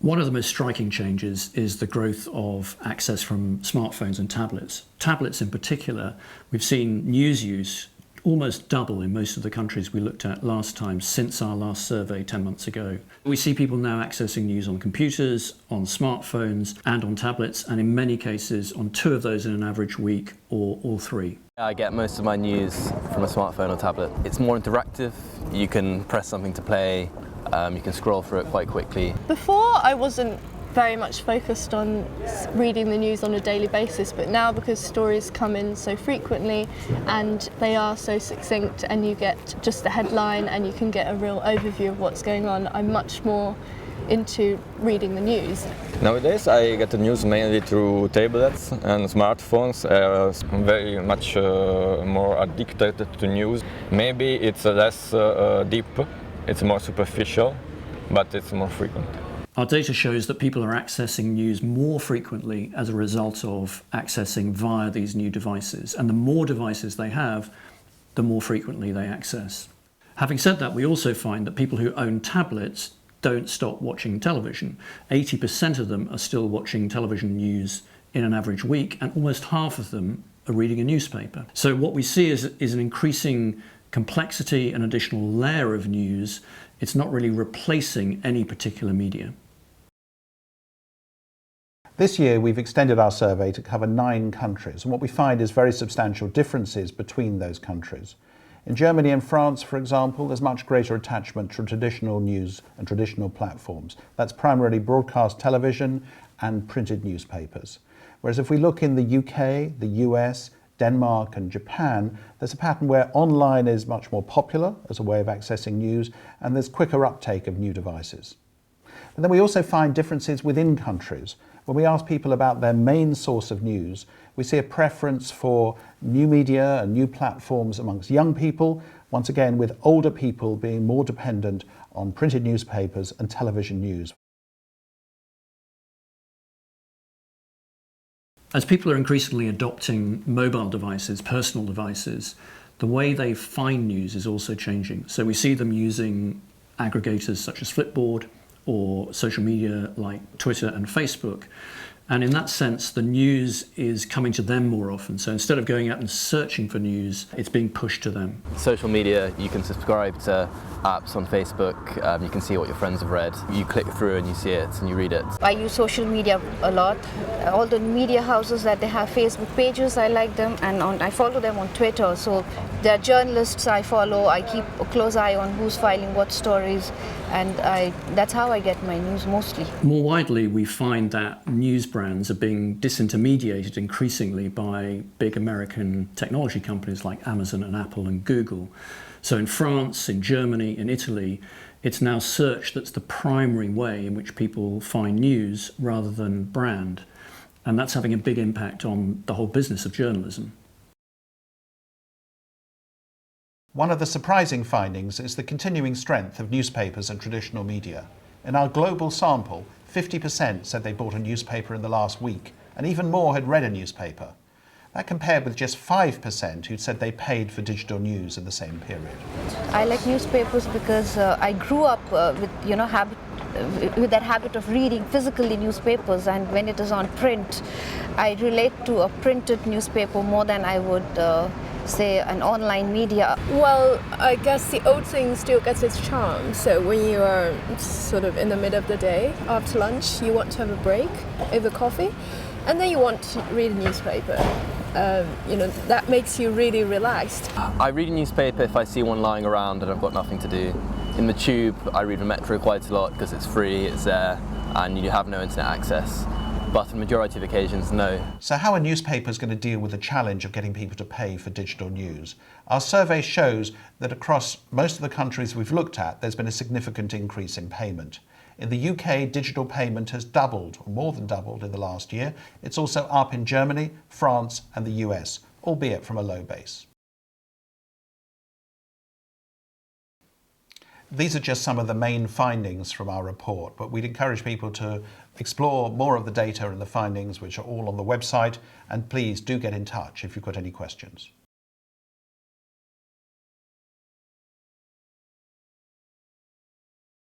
One of the most striking changes is the growth of access from smartphones and tablets. Tablets in particular, we've seen news use almost double in most of the countries we looked at last time since our last survey 10 months ago. We see people now accessing news on computers, on smartphones and on tablets, and in many cases on 2 of those in an average week or all 3. I get most of my news from a smartphone or tablet. It's more interactive. You can press something to play. You can scroll through it quite quickly. Before, I wasn't very much focused on reading the news on a daily basis, but now, because stories come in so frequently and they are so succinct and you get just the headline and you can get a real overview of what's going on, I'm much more into reading the news. Nowadays I get the news mainly through tablets and smartphones. I'm very much more addicted to news. Maybe it's less deep, it's more superficial, but it's more frequent. Our data shows that people are accessing news more frequently as a result of accessing via these new devices. And the more devices they have, the more frequently they access. Having said that, we also find that people who own tablets don't stop watching television. 80% of them are still watching television news in an average week, and almost half of them are reading a newspaper. So what we see is an increasing complexity, an additional layer of news. It's not really replacing any particular media. This year we've extended our survey to cover 9 countries, and what we find is very substantial differences between those countries. In Germany and France, for example, there's much greater attachment to traditional news and traditional platforms. That's primarily broadcast television and printed newspapers. Whereas if we look in the UK, the US, Denmark and Japan, there's a pattern where online is much more popular as a way of accessing news, and there's quicker uptake of new devices. And then we also find differences within countries. When we ask people about their main source of news, we see a preference for new media and new platforms amongst young people, once again with older people being more dependent on printed newspapers and television news. As people are increasingly adopting mobile devices, personal devices, the way they find news is also changing. So we see them using aggregators such as Flipboard or social media like Twitter and Facebook. And in that sense, the news is coming to them more often. So instead of going out and searching for news, it's being pushed to them. Social media, you can subscribe to apps on Facebook. You can see what your friends have read. You click through and you see it and you read it. I use social media a lot. All the media houses that they have Facebook pages, I like them, and I follow them on Twitter. So there are journalists I follow. I keep a close eye on who's filing what stories, and that's how I get my news mostly. More widely, we find that news brands are being disintermediated increasingly by big American technology companies like Amazon and Apple and Google. So in France, in Germany, in Italy, it's now search that's the primary way in which people find news rather than brand. And that's having a big impact on the whole business of journalism. One of the surprising findings is the continuing strength of newspapers and traditional media. In our global sample, 50% said they bought a newspaper in the last week, and even more had read a newspaper. That compared with just 5% who'd said they paid for digital news in the same period. I like newspapers because I grew up with that habit of reading physically newspapers, and when it is on print, I relate to a printed newspaper more than I would say an online media. Well, I guess the old thing still gets its charm. So when you are sort of in the middle of the day, after lunch, you want to have a break over coffee, and then you want to read a newspaper. That makes you really relaxed. I read a newspaper if I see one lying around and I've got nothing to do. In the tube, I read the Metro quite a lot because it's free, it's there, and you have no internet access. But on the majority of occasions, no. So how are newspapers going to deal with the challenge of getting people to pay for digital news? Our survey shows that across most of the countries we've looked at, there's been a significant increase in payment. In the UK, digital payment has doubled, or more than doubled, in the last year. It's also up in Germany, France and the US, albeit from a low base. These are just some of the main findings from our report, but we'd encourage people to explore more of the data and the findings, which are all on the website, and please do get in touch if you've got any questions.